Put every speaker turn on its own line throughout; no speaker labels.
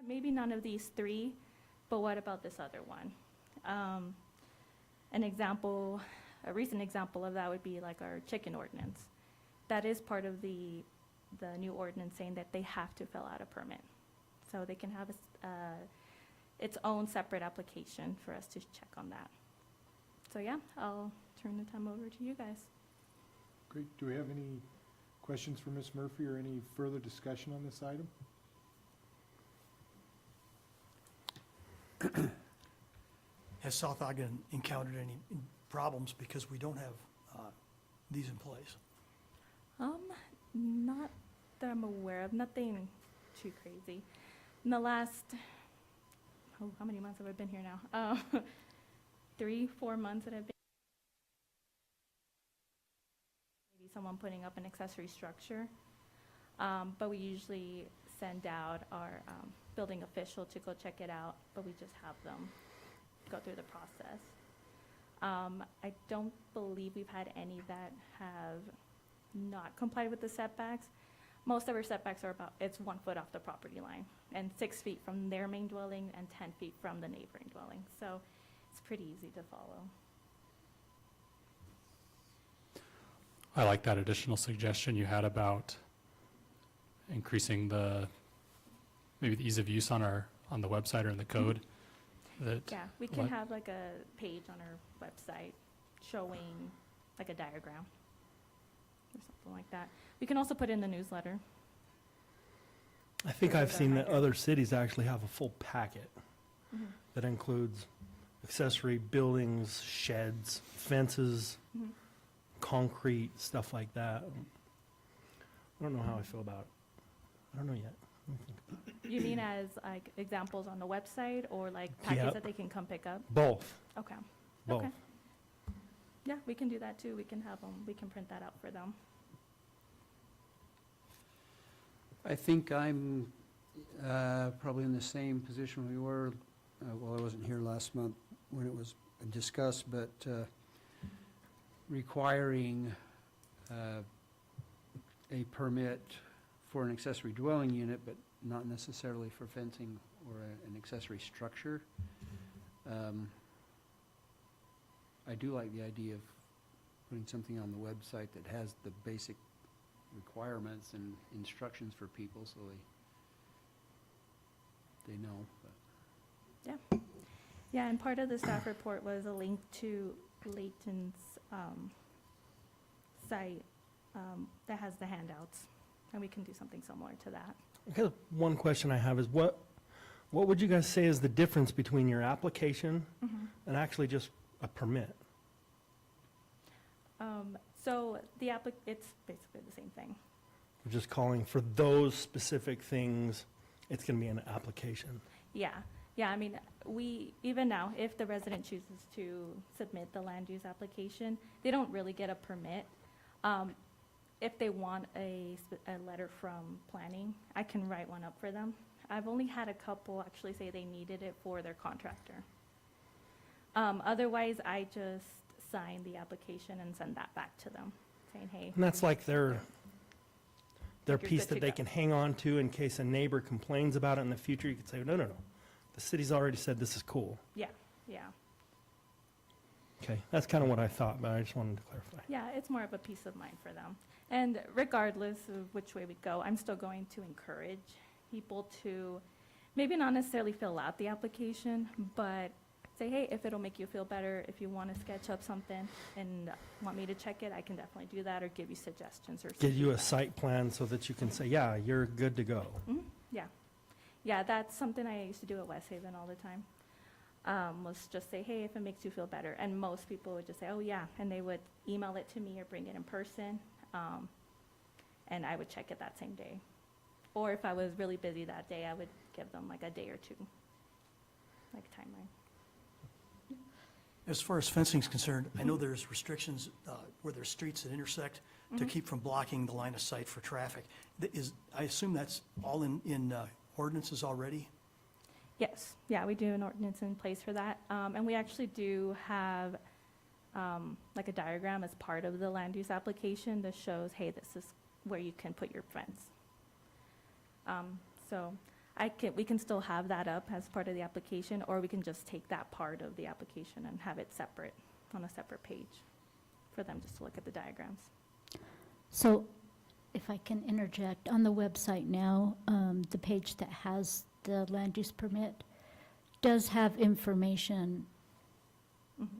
maybe none of these three, but what about this other one? An example, a recent example of that would be like our chicken ordinance. That is part of the new ordinance saying that they have to fill out a permit. So they can have its own separate application for us to check on that. So yeah, I'll turn the time over to you guys.
Great. Do we have any questions for Ms. Murphy or any further discussion on this item?
Has South Ogden encountered any problems because we don't have these in place?
Not that I'm aware of, nothing too crazy. In the last, how many months have I been here now? 3-4 months that I've been. Maybe someone putting up an accessory structure, but we usually send out our building official to go check it out, but we just have them go through the process. I don't believe we've had any that have not complied with the setbacks. Most of our setbacks are it's 1 foot off the property line and 6 feet from their main dwelling and 10 feet from the neighboring dwelling. So it's pretty easy to follow.
I like that additional suggestion you had about increasing maybe the ease of use on the website or in the code.
Yeah, we can have like a page on our website showing like a diagram or something like that. We can also put in the newsletter.
I think I've seen that other cities actually have a full packet that includes accessory buildings, sheds, fences, concrete, stuff like that. I don't know how I feel about it. I don't know yet. Let me think about it.
You mean as like examples on the website or like packets
Yep.
that they can come pick up?
Both.
Okay.
Both.
Okay. Yeah, we can do that too. We can have them, we can print that out for them.
I think I'm probably in the same position we were, well, I wasn't here last month when it was discussed, but requiring a permit for an accessory dwelling unit, but not necessarily for fencing or an accessory structure. I do like the idea of putting something on the website that has the basic requirements and instructions for people so they know. But.
Yeah, and part of the staff report was a link to Layton's site that has the handouts, and we can do something similar to that.
Okay, one question I have is what would you guys say is the difference between your application and actually just a permit?
So it's basically the same thing.
We're just calling for those specific things, it's going to be an application.
Yeah, I mean, even now, if the resident chooses to submit the land use application, they don't really get a permit. If they want a letter from planning, I can write one up for them. I've only had a couple actually say they needed it for their contractor. Otherwise, I just sign the application and send that back to them, saying, hey.
And that's like their
You're
piece
good to
that they
go.
can hang on to in case a neighbor complains about it in the future. You could say, no. The city's already said this is cool.
Yeah.
Okay, that's kind of what I thought, but I just wanted to clarify.
Yeah, it's more of a peace of mind for them. And regardless of which way we go, I'm still going to encourage people to maybe not necessarily fill out the application, but say, hey, if it'll make you feel better, if you want to sketch up something and want me to check it, I can definitely do that or give you suggestions or
Give you a
feedback.
site plan so that you can say, yeah, you're good to go.
Yeah, that's something I used to do at West Haven all the time. Was just say, hey, if it makes you feel better. And most people would just say, oh, yeah. And they would email it to me or bring it in person. And I would check it that same day. Or if I was really busy that day, I would give them like a day or two, like a timeline.
As far as fencing is concerned, I know there's restrictions where there's streets that intersect to keep from blocking the line of sight for traffic. I assume that's all in ordinances already?
Yes, yeah, we do an ordinance in place for that. And we actually do have like a diagram as part of the land use application that shows, hey, this is where you can put your fence. So we can still have that up as part of the application, or we can just take that part of the application and have it separate, on a separate page, for them just to look at the diagrams.
So if I can interject, on the website now, the page that has the land use permit does have information,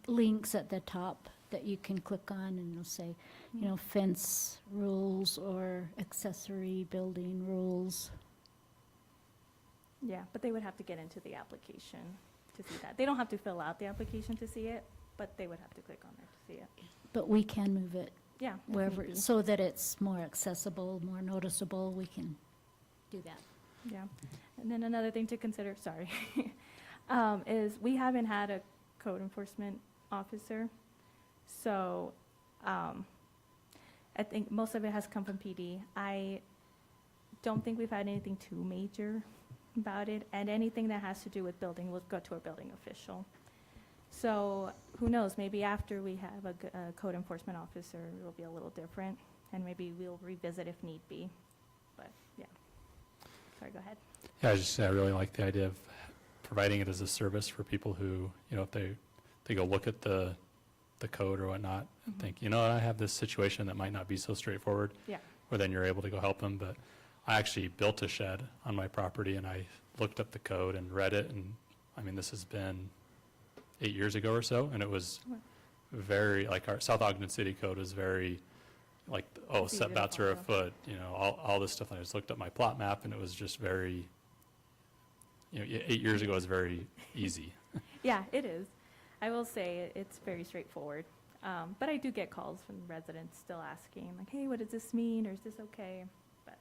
links at the top that you can click on, and it'll say, you know, fence rules or accessory building rules.
Yeah, but they would have to get into the application to see that. They don't have to fill out the application to see it, but they would have to click on there to see it.
But we can move it
Yeah. if
wherever,
need be.
so that it's more accessible, more noticeable, we can do that.
Yeah. And then another thing to consider, sorry, is we haven't had a code enforcement officer. So I think most of it has come from PD. I don't think we've had anything too major about it. And anything that has to do with building will go to our building official. So who knows, maybe after we have a code enforcement officer, it'll be a little different. And maybe we'll revisit if need be. But yeah. Sorry, go ahead.
Yeah, I really like the idea of providing it as a service for people who, you know, if they go look at the code or whatnot and
Mhm.
think, you know, I have this situation that might not be so straightforward.
Yeah.
Where then you're able to go help them. But I actually built a shed on my property, and I looked up the code and read it. And I mean, this has been 8 years ago or so, and it was
Wow.
very, like, our South Ogden City code was very, like, oh,
It's easy to
setbacks are a
follow.
foot, you know, all this stuff. And I just looked up my plot map, and it was just very, you know, 8 years ago, it was very easy.
Yeah, it is. I will say it's very straightforward. But I do get calls from residents still asking, like, hey, what does this mean, or is this okay? But,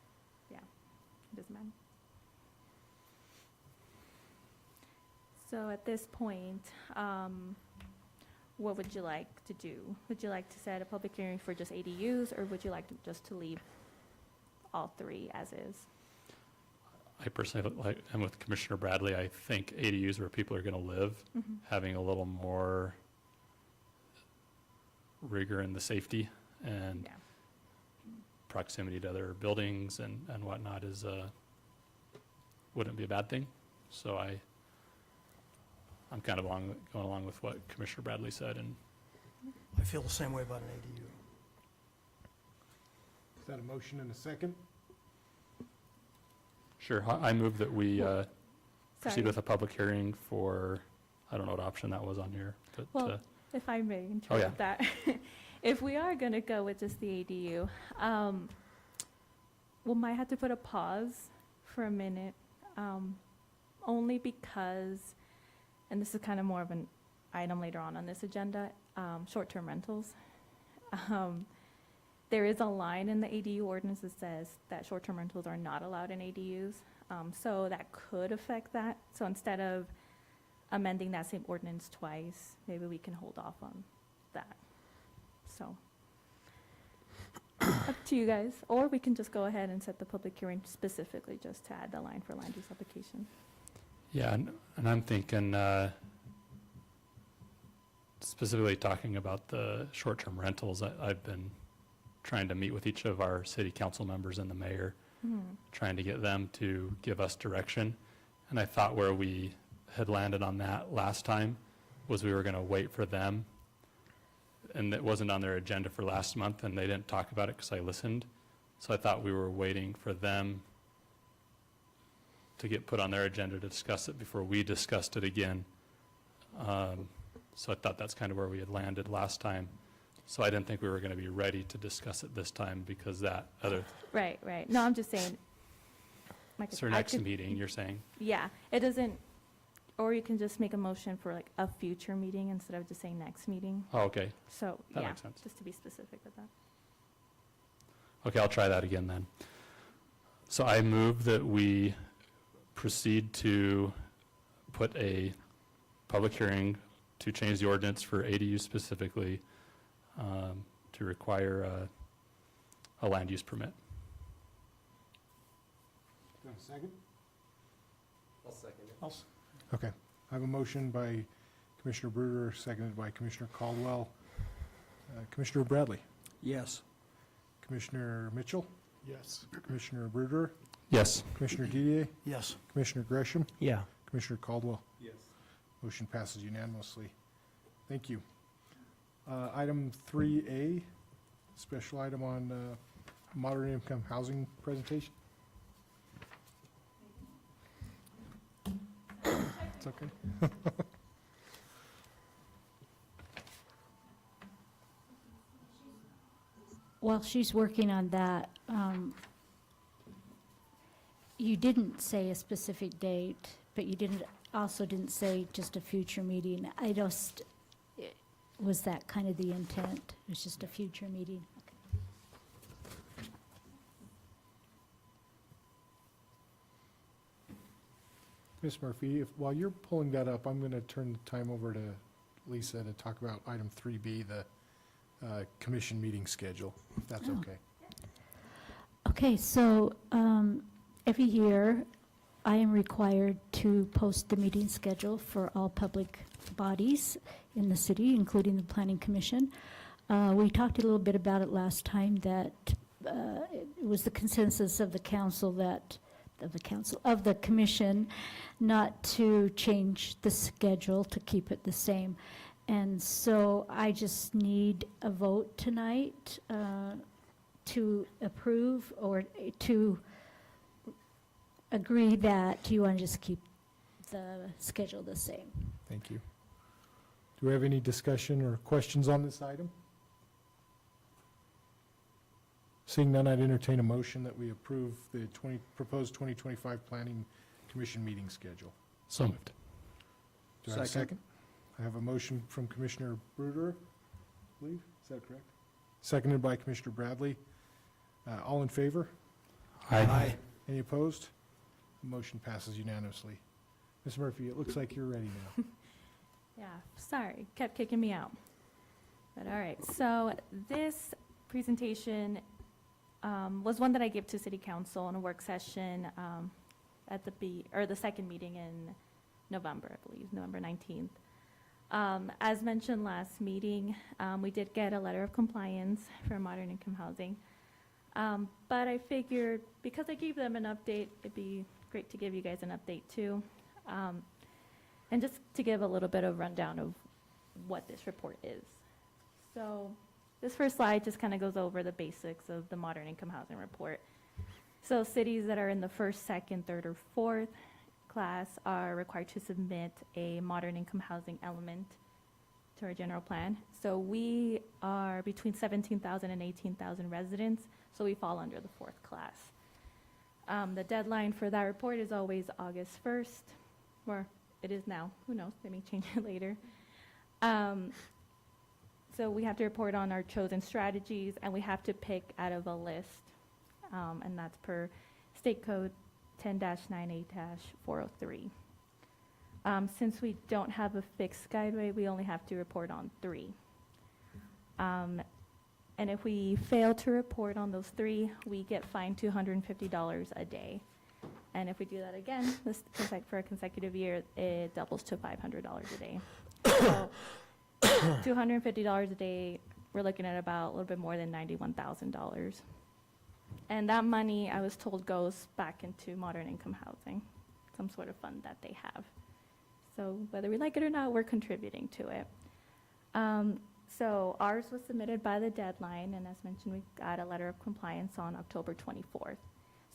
yeah, it doesn't matter. So at this point, what would you like to do? Would you like to set a public hearing for just ADUs, or would you like just to leave all three as is?
I personally, like, I'm with Commissioner Bradley. I think ADUs where people are going to live,
Mhm.
having a little more rigor in the safety and
Yeah.
proximity to other buildings and whatnot is, wouldn't be a bad thing. So I'm kind of going along with what Commissioner Bradley said, and
I feel the same way about an ADU.
Is that a motion and a second?
sure, I move that we proceed
Sorry.
with a public hearing for, I don't know what option that was on here. but,
Well, if I may
Oh, yeah.
interrupt that. If we are going to go with just the ADU, we might have to put a pause for a minute, only because, and this is kind of more of an item later on this agenda, short-term rentals. There is a line in the ADU ordinance that says that short-term rentals are not allowed in ADUs, so that could affect that. So instead of amending that same ordinance twice, maybe we can hold off on that. So, up to you guys, or we can just go ahead and set the public hearing specifically just to add the line for land use application.
Yeah, and I'm thinking, specifically talking about the short-term rentals, I've been trying to meet with each of our city council members and the mayor, trying to get them to give us direction. And I thought where we had landed on that last time was we were going to wait for them. And it wasn't on their agenda for last month, and they didn't talk about it because I listened. So I thought we were waiting for them to get put on their agenda to discuss it before we discussed it again. So I thought that's kind of where we had landed last time. So I didn't think we were going to be ready to discuss it this time because that other,
Right, right. No, I'm just saying. like,
so
I
next
could-
meeting, you're saying?
Yeah, it doesn't, or you can just make a motion for like a future meeting instead of just saying next meeting.
Oh, okay.
So,
That
yeah,
makes sense.
just to be specific with that.
Okay, I'll try that again then. So I move that we proceed to put a public hearing to change the ordinance for ADU specifically, to require a land use permit.
Do you have a second?
I'll second it.
I'll s-
Okay. I have a motion by Commissioner Bruder, seconded by Commissioner Caldwell. Commissioner Bradley,
Yes.
Commissioner Mitchell, Yes. Commissioner Bruder,
Yes.
Commissioner Didier,
Yes.
Commissioner Gresham,
Yeah.
Commissioner Caldwell.
Yes.
Motion passes unanimously. Thank you. Item 3A, special item on moderate income housing presentation. It's okay.
While she's working on that, you didn't say a specific date, but you also didn't say just a future meeting. Was that kind of the intent? It was just a future meeting?
Ms. Murphy, while you're pulling that up, I'm going to turn the time over to Lisa to talk about item 3B, the commission meeting schedule, if that's
Oh.
okay.
Okay, so every year, I am required to post the meeting schedule for all public bodies in the city, including the Planning Commission. We talked a little bit about it last time, that it was the consensus of the council of the commission, not to change the schedule, to keep it the same. And so I just need a vote tonight to approve or to agree that you want to just keep the schedule the same.
Thank you. Do we have any discussion or questions on this item? Seeing none, I'd entertain a motion that we approve the proposed 2025 Planning Commission meeting schedule.
So moved.
Do I have a
Second.
second? I have a motion from Commissioner Bruder, I believe, is that correct? Seconded by Commissioner Bradley. All in favor?
Aye.
Any opposed? The motion passes unanimously. Ms. Murphy, it looks like you're ready now.
Yeah, sorry, kept kicking me out. But all right, so this presentation was one that I gave to City Council in a work session at the second meeting in November, I believe, November 19th. As mentioned last meeting, we did get a letter of compliance for modern income housing. But I figured, because I gave them an update, it'd be great to give you guys an update too. And just to give a little bit of rundown of what this report is. So this first slide just kind of goes over the basics of the modern income housing report. So cities that are in the first, second, third, or fourth class are required to submit a modern income housing element to our general plan. So we are between 17,000 and 18,000 residents, so we fall under the fourth class. The deadline for that report is always August 1st, or it is now, who knows, they may change it later. So we have to report on our chosen strategies, and we have to pick out of a list, and that's per State Code 10-98-403. Since we don't have a fixed guideway, we only have to report on 3. And if we fail to report on those 3, we get fined $250 a day. And if we do that again, for a consecutive year, it doubles to $500 a day. So $250 a day, we're looking at about a little bit more than $91,000. And that money, I was told, goes back into modern income housing, some sort of fund that they have. So whether we like it or not, we're contributing to it. So ours was submitted by the deadline, and as mentioned, we got a letter of compliance on October 24th.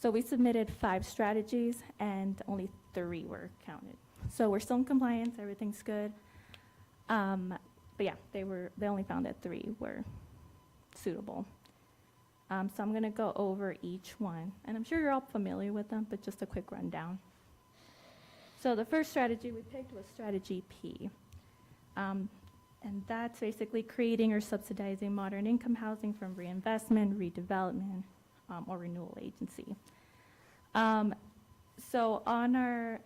So we submitted 5 strategies, and only 3 were counted. So we're still in compliance, everything's good. But yeah, they only found that 3 were suitable. So I'm going to go over each one, and I'm sure you're all familiar with them, but just a quick rundown. So the first strategy we picked was strategy P. And that's basically creating or subsidizing modern income housing from reinvestment, redevelopment, or renewal agency. So on our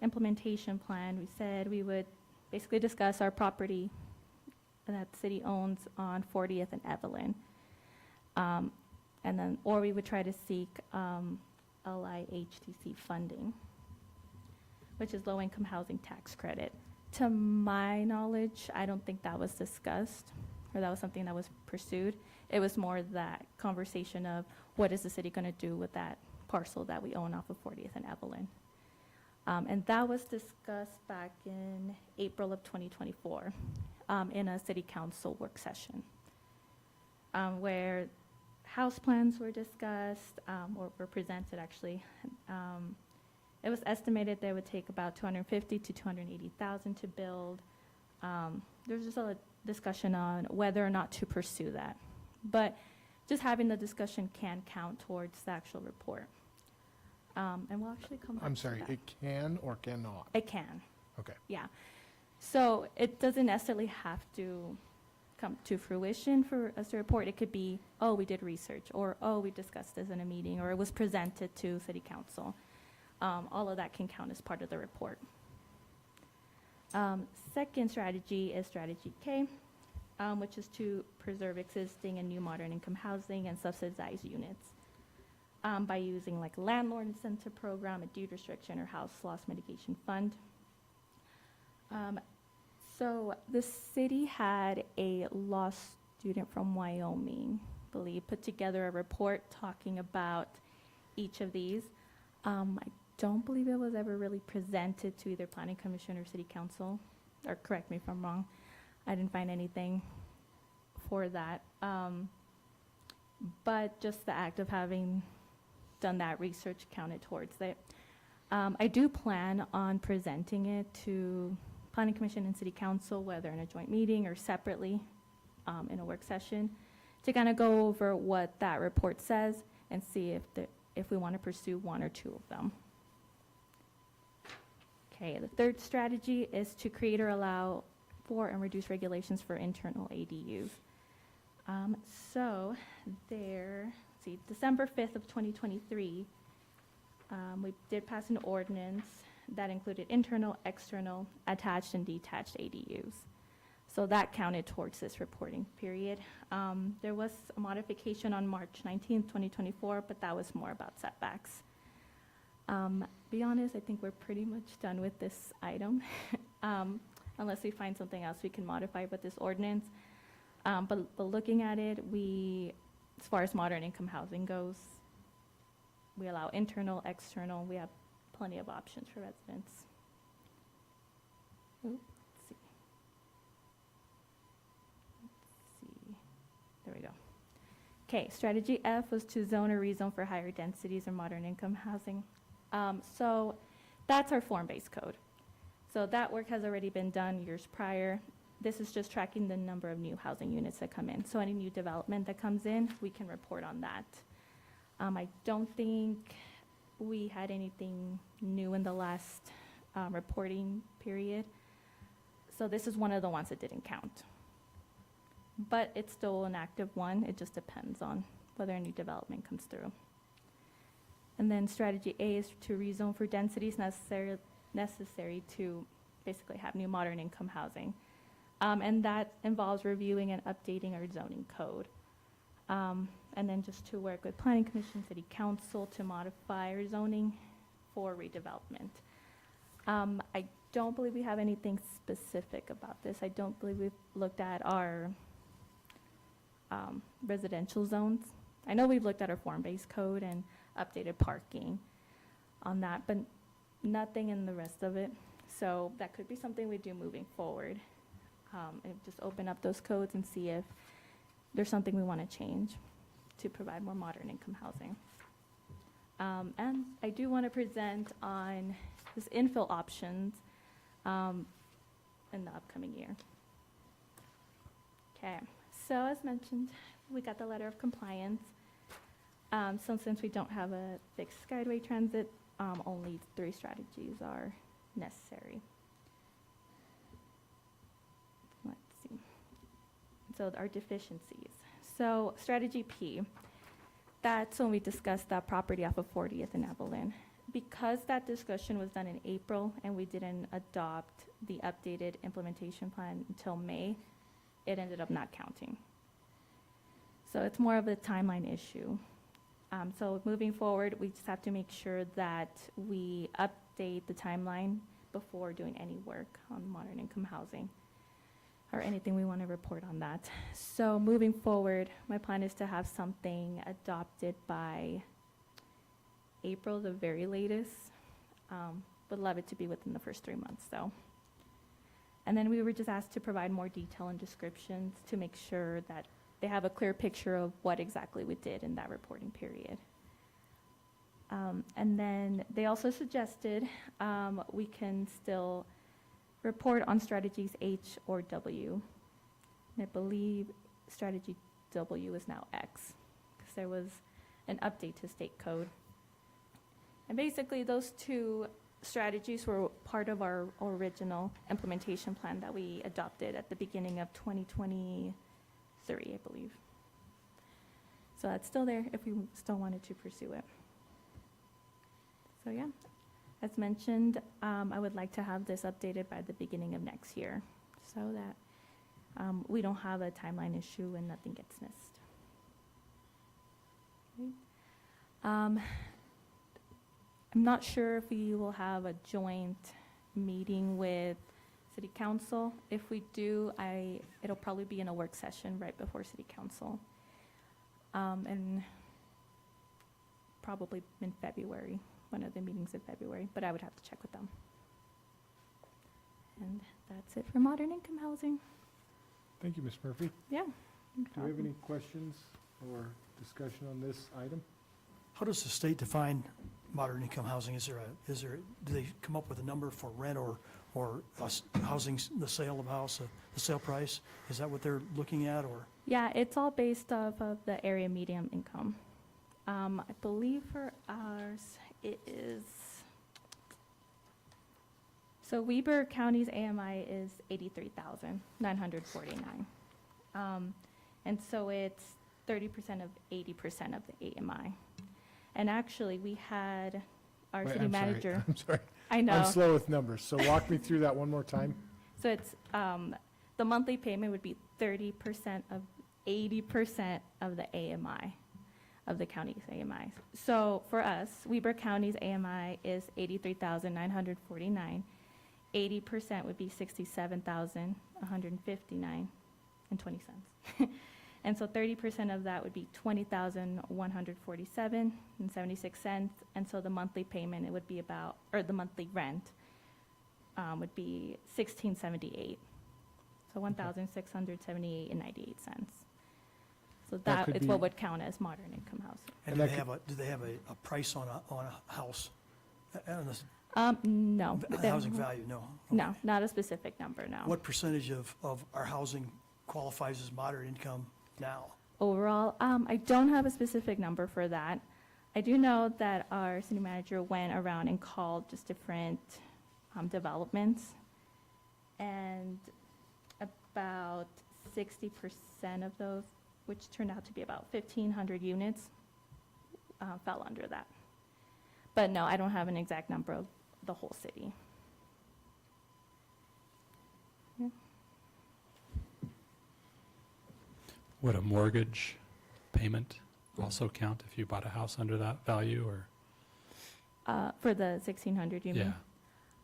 implementation plan, we said we would basically discuss our property that the city owns on 40th and Evelyn. Or we would try to seek LIHTC funding, which is low-income housing tax credit. To my knowledge, I don't think that was discussed, or that was something that was pursued. It was more that conversation of what is the city going to do with that parcel that we own off of 40th and Evelyn. And that was discussed back in April of 2024 in a city council work session where house plans were discussed or were presented actually. It was estimated they would take about 250 to 280,000 to build. There's just a discussion on whether or not to pursue that. But just having the discussion can count towards the actual report. And we'll actually come back
I'm
to
sorry,
that.
it can or cannot?
It can,
Okay.
yeah. So it doesn't necessarily have to come to fruition for us to report. It could be, oh, we did research, or, oh, we discussed this in a meeting, or it was presented to city council. All of that can count as part of the report. Second strategy is strategy K, which is to preserve existing and new modern income housing and subsidized units by using like a landlord incentive program, a deed restriction, or house loss mitigation fund. So the city had a law student from Wyoming, I believe, put together a report talking about each of these. I don't believe it was ever really presented to either planning commission or city council, or correct me if I'm wrong. I didn't find anything for that. But just the act of having done that research counted towards it. I do plan on presenting it to planning commission and city council, whether in a joint meeting or separately in a work session, to kind of go over what that report says and see if we want to pursue one or two of them. Okay, the third strategy is to create or allow for and reduce regulations for internal ADUs. So there, let's see, December 5th of 2023, we did pass an ordinance that included internal, external, attached, and detached ADUs. So that counted towards this reporting period. There was a modification on March 19th, 2024, but that was more about setbacks. Be honest, I think we're pretty much done with this item, unless we find something else we can modify with this ordinance. But looking at it, as far as modern income housing goes, we allow internal, external. We have plenty of options for residents. Let's see. There we go. Okay, strategy F was to zone or rezone for higher densities and modern income housing. So that's our form-based code. So that work has already been done years prior. This is just tracking the number of new housing units that come in. So any new development that comes in, we can report on that. I don't think we had anything new in the last reporting period. So this is one of the ones that didn't count. But it's still an active one. It just depends on whether any development comes through. And then strategy A is to rezone for densities necessary to basically have new modern income housing. And that involves reviewing and updating our zoning code. And then just to work with planning commission, city council to modify our zoning for redevelopment. I don't believe we have anything specific about this. I don't believe we've looked at our residential zones. I know we've looked at our form-based code and updated parking on that, but nothing in the rest of it. So that could be something we do moving forward. And just open up those codes and see if there's something we want to change to provide more modern income housing. And I do want to present on this infill options in the upcoming year. Okay, so as mentioned, we got the letter of compliance. So since we don't have a fixed Skyway transit, only 3 strategies are necessary. Let's see. So our deficiencies. So strategy P, that's when we discussed that property off of 40th and Evelyn. Because that discussion was done in April and we didn't adopt the updated implementation plan until May, it ended up not counting. So it's more of a timeline issue. So moving forward, we just have to make sure that we update the timeline before doing any work on modern income housing or anything we want to report on that. So moving forward, my plan is to have something adopted by April, the very latest. Would love it to be within the first 3 months, though. And then we were just asked to provide more detail and descriptions to make sure that they have a clear picture of what exactly we did in that reporting period. And then they also suggested we can still report on strategies H or W. And I believe strategy W is now X, because there was an update to state code. And basically, those two strategies were part of our original implementation plan that we adopted at the beginning of 2023, I believe. So that's still there if we still wanted to pursue it. So yeah, as mentioned, I would like to have this updated by the beginning of next year so that we don't have a timeline issue and nothing gets missed. Okay. I'm not sure if we will have a joint meeting with City Council. If we do, it'll probably be in a work session right before City Council. And probably in February, one of the meetings in February, but I would have to check with them. And that's it for modern income housing.
Thank you, Ms. Murphy.
Yeah. no
Do we have
problem.
any questions or discussion on this item?
How does the state define moderate income housing? Do they come up with a number for rent or housing, the sale of house, the sale price? Is that what they're looking at, or?
Yeah, it's all based off of the area median income. I believe for ours, it is, so Weber County's AMI is 83,949. And so it's 30% of 80% of the AMI. And actually, we had our
Wait,
city
I'm sorry.
manager.
I'm sorry.
I know.
I'm slow with numbers, so walk me through that one more time.
So it's, the monthly payment would be 30% of 80% of the AMI, of the county's AMI. So for us, Weber County's AMI is 83,949. 80% would be 67,159 and 20 cents. And so 30% of that would be 20,147 and 76 cents. And so the monthly payment, it would be about, or the monthly rent would be 1,678. So 1,678 and 98 cents. So
That
that
could
is
be-
what would count as modern income housing.
And
And
do
that
they have a price on a house? On the
No.
housing value, no?
No, not a specific number, no.
What percentage of our housing qualifies as moderate income now?
Overall, I don't have a specific number for that. I do know that our city manager went around and called just different developments, and about 60% of those, which turned out to be about 1,500 units, fell under that. But no, I don't have an exact number of the whole city.
Would a mortgage payment also count if you bought a house under that value, or?
For the 1,600, you mean?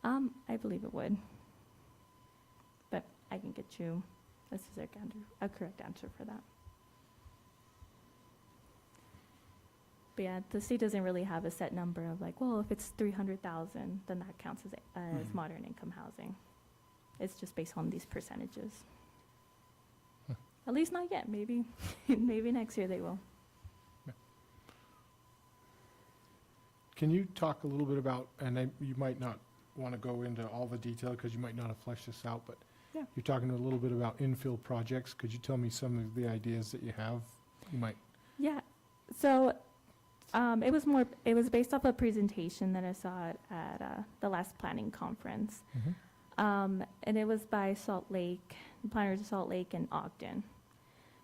Yeah,
I believe it would. But I can get you a correct answer for that. But yeah, the state doesn't really have a set number of like, well, if it's 300,000, then that counts as
Mhm.
modern income housing. It's just based on these percentages.
Huh.
At least not yet. Maybe, maybe next year they will.
Can you talk a little bit about, and you might not want to go into all the detail because you might not have fleshed this out, but
Yeah.
you're talking a little bit about infill projects. Could you tell me some of the ideas that you have? You might,
Yeah. So it was based off a presentation that I saw at the last planning conference. And it was by Salt Lake, the planners of Salt Lake and Ogden.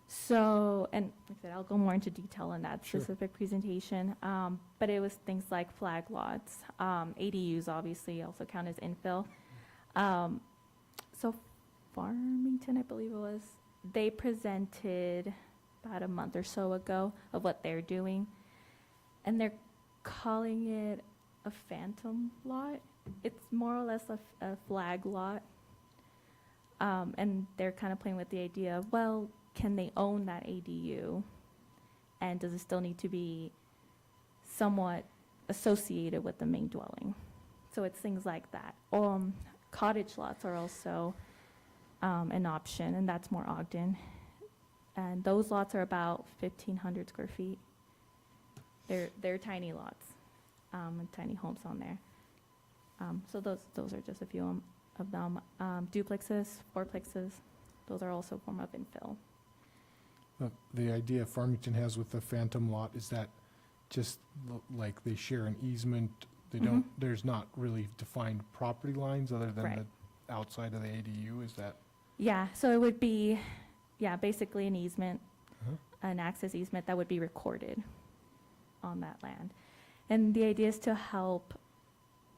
So, and like I said, I'll go more into detail on that
Sure.
specific presentation. But it was things like flag lots, ADUs obviously also count as infill. So Farmington, I believe it was, they presented about a month or so ago of what they're doing. And they're calling it a phantom lot. It's more or less a flag lot. And they're kind of playing with the idea of, well, can they own that ADU? And does it still need to be somewhat associated with the main dwelling. So it's things like that. Cottage lots are also an option, and that's more Ogden. And those lots are about 1,500 square feet. They're tiny lots, and tiny homes on there. So those are just a few of them. Duplexes, fourplexes, those are also form of infill.
The idea Farmington has with the phantom lot, is that just like they share an easement? They don't, there's not really defined property lines other than
Right.
the outside of the ADU, is that?
Yeah, so it would be, basically an easement,
Uh-huh.
an access easement that would be recorded on that land. And the idea is to help,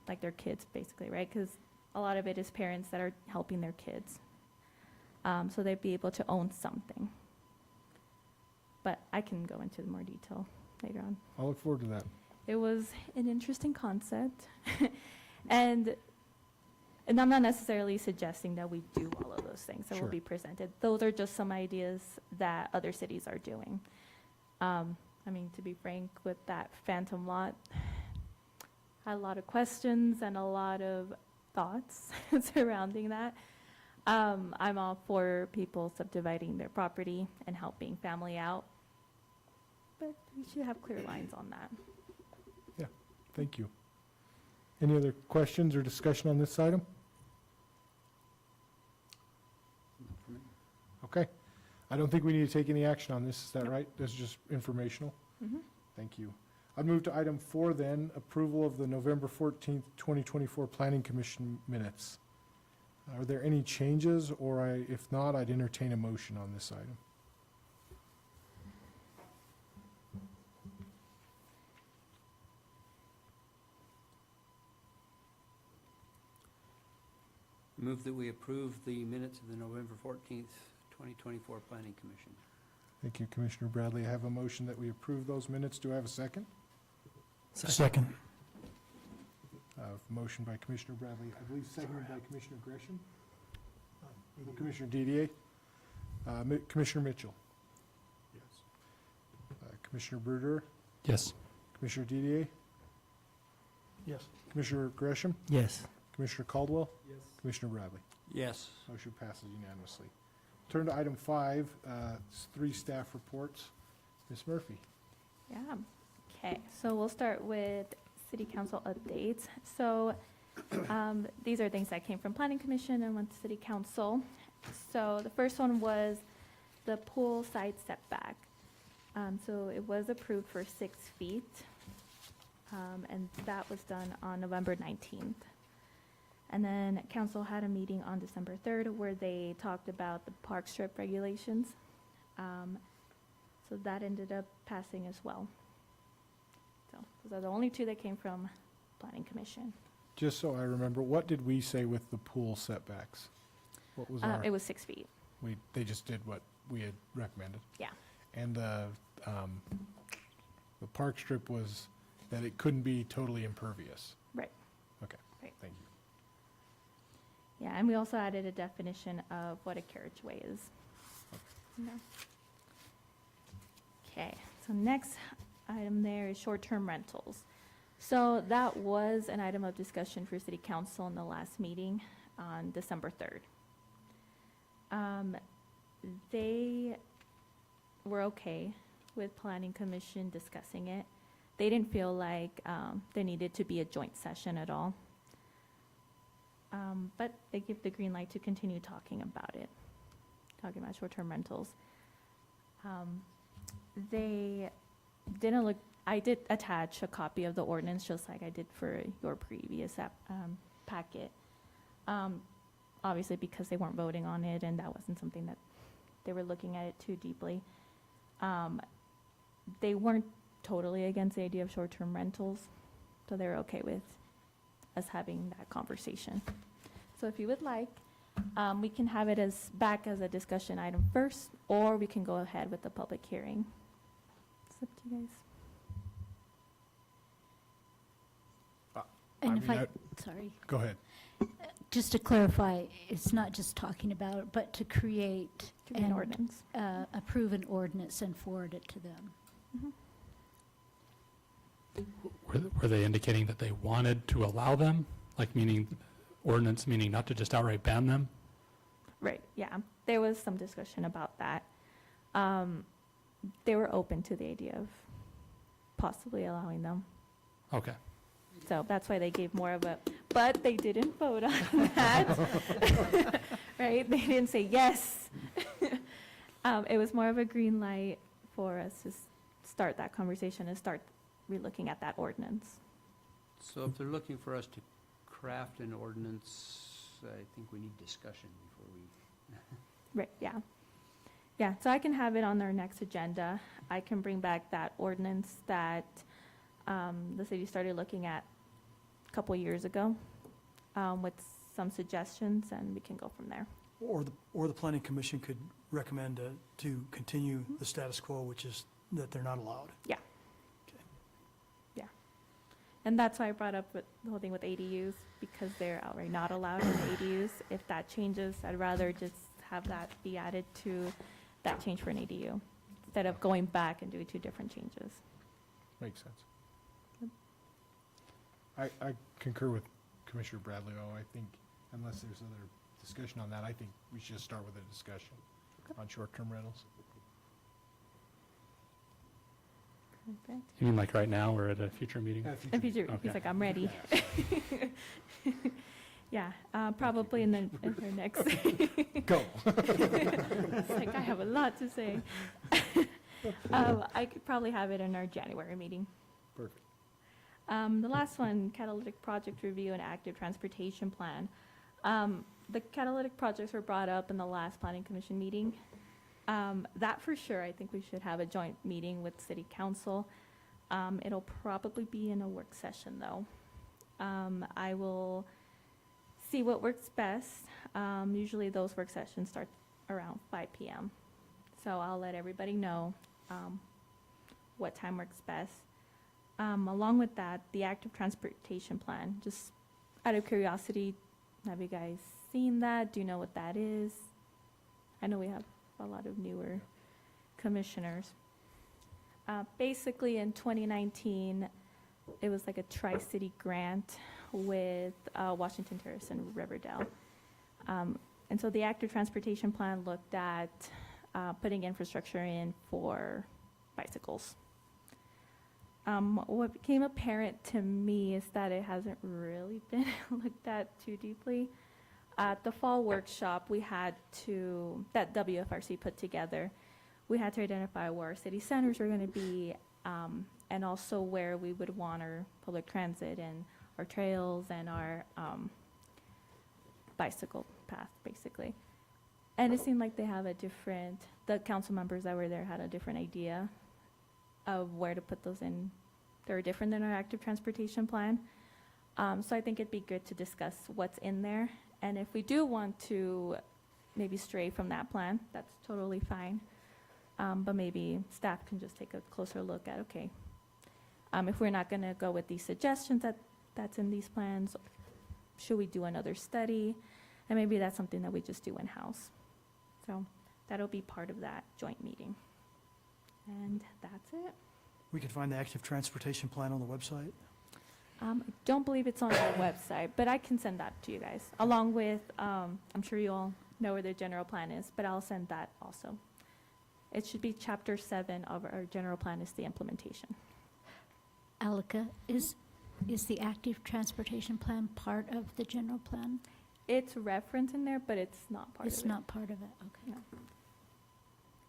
like, their kids, basically, right? Because a lot of it is parents that are helping their kids. So they'd be able to own something. But I can go into more detail later on.
I'll look forward to that.
It was an interesting concept. and I'm not necessarily suggesting that we do all of those things that
Sure.
will be presented. Those are just some ideas that other cities are doing. I mean, to be frank, with that phantom lot, I had a lot of questions and a lot of thoughts surrounding that. I'm all for people subdividing their property and helping family out, but we should have clear lines on that.
Thank you. Any other questions or discussion on this item? Okay. I don't think we need to take any action on this, is that
Nope.
right? This is just informational?
Mhm.
Thank you. I'd move to item 4 then, approval of the November 14th, 2024 Planning Commission minutes. Are there any changes, or if not, I'd entertain a motion on this item.
Move that we approve the minutes of the November 14th, 2024 Planning Commission.
Thank you, Commissioner Bradley. I have a motion that we approve those minutes. Do I have a second?
Second.
Motion by Commissioner Bradley, I believe seconded by Commissioner Gresham. Commissioner Didier. Commissioner Mitchell. Yes. Commissioner Bruder,
Yes.
Commissioner Didier,
Yes.
Commissioner Gresham,
Yes.
Commissioner Caldwell,
Yes.
Commissioner Bradley.
Yes.
Motion passes unanimously. Turn to item 5, it's 3 staff reports. Ms. Murphy.
Yeah. Okay, so we'll start with city council updates. So these are things that came from planning commission and went to city council. So the first one was the pool side setback. So it was approved for 6 feet. And that was done on November 19th. And then council had a meeting on December 3rd where they talked about the park strip regulations. So that ended up passing as well. So those are the only 2 that came from planning commission.
Just so I remember, what did we say with the pool setbacks? What was our,
It was 6 feet.
they just did what we had recommended?
Yeah.
And the park strip was that it couldn't be totally impervious?
Right.
Okay.
Right.
Thank you.
Yeah, and we also added a definition of what a carriageway is. Yeah. Okay, so next item there is short-term rentals. So that was an item of discussion for city council in the last meeting on December 3rd. They were okay with planning commission discussing it. They didn't feel like there needed to be a joint session at all. But they give the green light to continue talking about it, talking about short-term rentals. They didn't look, I did attach a copy of the ordinance, just like I did for your previous packet. Obviously, because they weren't voting on it, and that wasn't something that they were looking at it too deeply. They weren't totally against the idea of short-term rentals, so they were okay with us having that conversation. So if you would like, we can have it back as a discussion item first, or we can go ahead with the public hearing. It's up to you guys.
And
I
if
mean,
I, sorry,
Go ahead.
just to clarify, it's not just talking about it, but to create
To be an
and
ordinance.
approve an ordinance and forward it to them.
Mhm.
were they indicating that they wanted to allow them? Like meaning, ordinance meaning not to just outright ban them?
Right, yeah. There was some discussion about that. They were open to the idea of possibly allowing them.
Okay.
So that's why they gave more of a, but they didn't vote on that. Right? They didn't say yes. It was more of a green light for us to start that conversation and start relooking at that ordinance.
So if they're looking for us to craft an ordinance, I think we need discussion before we.
Right, yeah. Yeah, so I can have it on our next agenda. I can bring back that ordinance that the city started looking at a couple years ago with some suggestions, and we can go from there.
Or the planning commission could recommend to continue the status quo, which is that they're not allowed.
And that's why I brought up the whole thing with ADUs, because they're outright not allowed in ADUs. If that changes, I'd rather just have that be added to that change for an ADU, instead of going back and doing two different changes.
Makes sense. I concur with Commissioner Bradley. I think unless there's other discussion on that, I think we should start with a discussion on short-term rentals.
Perfect.
You mean like right now or at a future meeting?
And he's
Okay.
like, I'm ready. Yeah, probably in the next.
Go.
It's like, I have a lot to say. I could probably have it in our January meeting.
Perfect.
The last one, catalytic project review and active transportation plan. The catalytic projects were brought up in the last planning commission meeting. That for sure, I think we should have a joint meeting with city council. It'll probably be in a work session though. I will see what works best. Usually those work sessions start around 5 p.m. So I'll let everybody know what time works best. Along with that, the active transportation plan, just out of curiosity, have you guys seen that? Do you know what that is? I know we have a lot of newer commissioners. Basically in 2019, it was like a tri-city grant with Washington Terrace and Riverdale. And so the active transportation plan looked at putting infrastructure in for bicycles. What became apparent to me is that it hasn't really been looked at too deeply. At the fall workshop, that WFRC put together, we had to identify where our city centers were going to be, and also where we would want our public transit and our trails and our bicycle path, basically. And it seemed like the council members that were there had a different idea of where to put those in. They were different than our active transportation plan. So I think it'd be good to discuss what's in there. And if we do want to maybe stray from that plan, that's totally fine. But maybe staff can just take a closer look at, okay, if we're not going to go with these suggestions that's in these plans, should we do another study? And maybe that's something that we just do in-house. So that'll be part of that joint meeting. And that's it.
We can find the active transportation plan on the website.
I don't believe it's on our website, but I can send that to you guys, along with, I'm sure you all know where the general plan is, but I'll send that also. It should be chapter 7 of our general plan is the implementation.
Alika, is the active transportation plan part of the general plan?
It's referenced in there, but it's not part of it.
It's not part of it, okay.
No.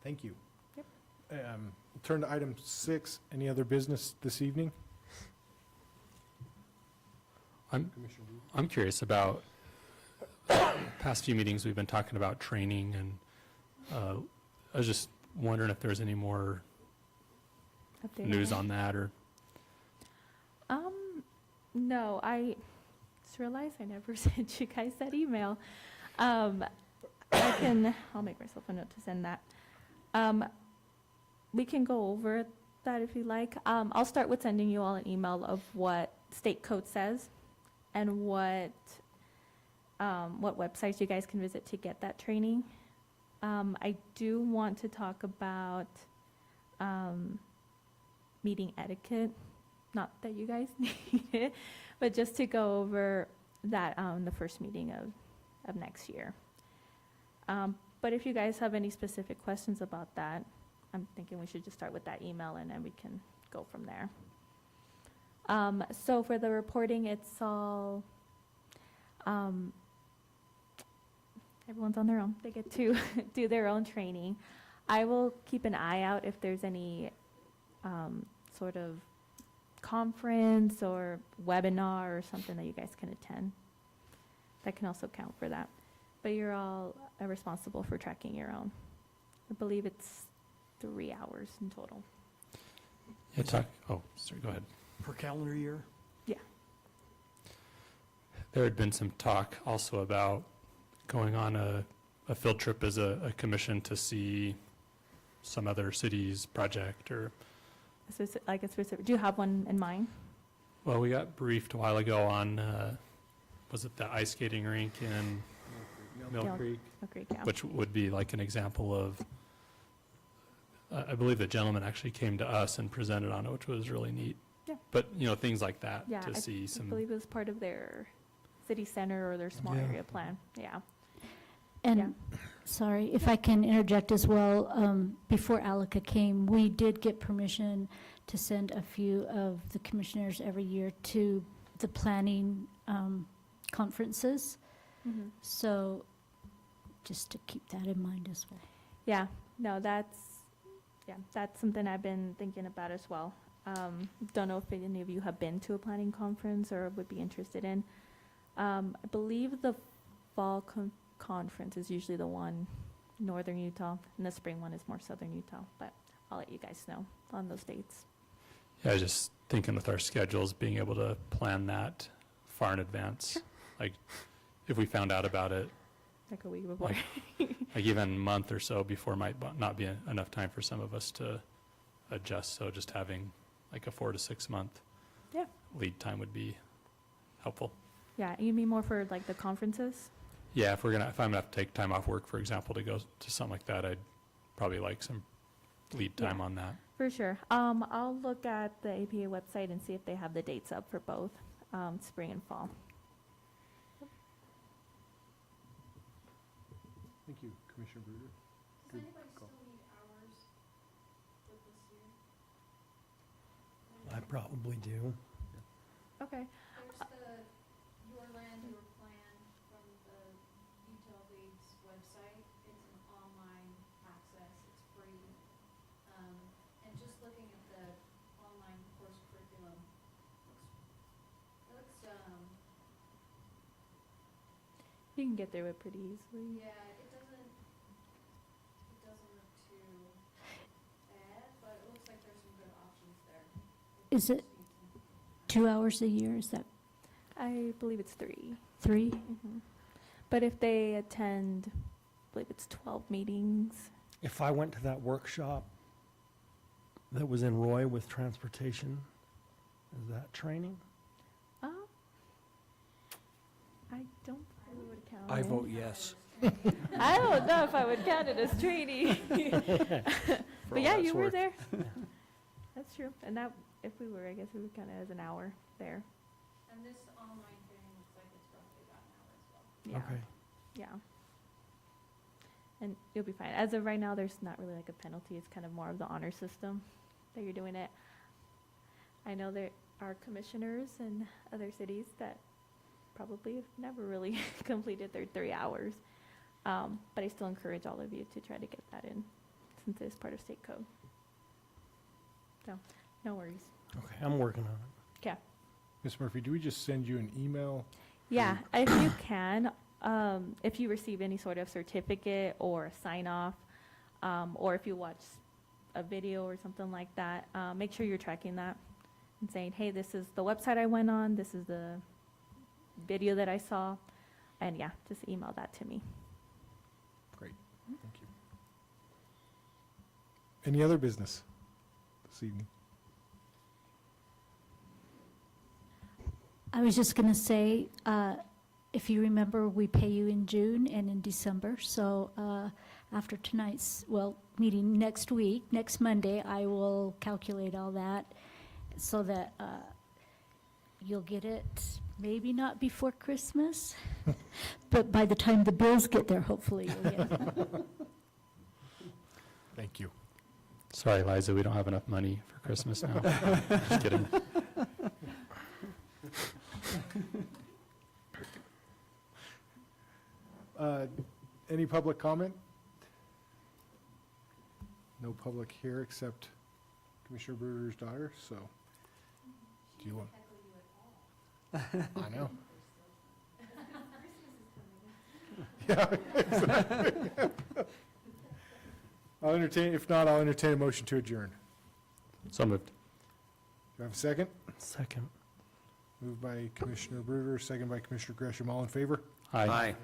Thank you.
Yep.
Turn to item 6. Any other business this evening? Commissioner Booth?
I'm curious about, past few meetings, we've been talking about training, and I was just wondering if there's any more
Update
news
that.
on that, or,
No, I just realized I never sent you guys that email. I'll make myself a note to send that. We can go over that if you like. I'll start with sending you all an email of what state code says and what websites you guys can visit to get that training. I do want to talk about meeting etiquette. not that you guys need it, but just to go over that the first meeting of next year. But if you guys have any specific questions about that, I'm thinking we should just start with that email and then we can go from there. So for the reporting, it's all, everyone's on their own. They get to do their own training. I will keep an eye out if there's any sort of conference or webinar or something that you guys can attend. That can also count for that. But you're all responsible for tracking your own. I believe it's 3 hours in total.
Yeah, oh, sorry, go ahead.
Per calendar year?
There had been some talk also about going on a field trip as a commission to see some other city's project or,
Like a specific, do you have one in mind?
well, we got briefed a while ago on, was it the ice skating rink in Mill
Mill-
Creek?
Okay, yeah.
Which would be like an example of, I believe the gentleman actually came to us and presented on it, which was really neat.
Yeah.
But, things like that
Yeah,
to see
I
some,
believe it was part of their city center or their small
Yeah.
area plan, yeah.
And, sorry, if I can interject as well, before Alika came, we did get permission to send a few of the commissioners every year to the planning conferences.
Mhm.
So just to keep that in mind as well.
Yeah, no, that's something I've been thinking about as well. Don't know if any of you have been to a planning conference or would be interested in. I believe the fall conference is usually the one northern Utah, and the spring one is more southern Utah, but I'll let you guys know on those dates.
yeah, I was just thinking with our schedules, being able to plan that far in advance.
Sure.
Like, if we found out about it,
Like a week before.
like even a month or so before might not be enough time for some of us to adjust. So just having like a 4 to 6 month
Yeah.
lead time would be helpful.
Yeah, you mean more for like the conferences?
Yeah, if I'm gonna have to take time off work, for example, to go to something like that, I'd probably like some lead time
Yeah.
on that.
For sure. I'll look at the APA website and see if they have the dates up for both, spring and fall.
Thank you, Commissioner Bruder. Good call.
I probably do.
Okay.
There's the Your Land, Your Plan from the Utah League's website. It's an online access, it's free. And just looking at the online course curriculum,
You can get through it pretty easily.
yeah, it doesn't look too bad, but it looks like there's some good options there.
Is it 2 hours a year? Is that
I believe it's 3.
3?
But if they attend, I believe it's 12 meetings.
If I went to that workshop that was in Roy with transportation, is that training?
I don't think we would count
I
it.
vote yes.
I don't know if I would count it as training. But yeah, you were there. That's true. And that, if we were, I guess we would count it as an hour there.
And this online training looks like it's roughly about an hour as well.
Yeah.
Okay.
Yeah. And you'll be fine. As of right now, there's not really like a penalty. It's kind of more of the honor system that you're doing it. I know there are commissioners in other cities that probably have never really completed their 3 hours. But I still encourage all of you to try to get that in since it's part of state code. So, no worries.
Okay, I'm working on it.
Okay.
Ms. Murphy, do we just send you an email?
Yeah, if you can, if you receive any sort of certificate or a sign-off, or if you watch a video or something like that, make sure you're tracking that and saying, hey, this is the website I went on, this is the video that I saw, and yeah, just email that to me.
Great, thank you. Any other business this evening?
I was just going to say, if you remember, we pay you in June and in December. So after tonight's, meeting next week, next Monday, I will calculate all that. so that you'll get it, maybe not before Christmas, but by the time the bills get there, hopefully you'll get it.
Thank you.
Sorry, Liza, we don't have enough money for Christmas now. Just kidding.
Any public comment? No public here except Commissioner Bruder's daughter, so. Do you want? I know. Yeah, exactly. I'll entertain, if not, I'll entertain a motion to adjourn.
So moved.
Do I have a second?
Second.
Moved by Commissioner Bruder, second by Commissioner Gresham. All in favor?
Aye.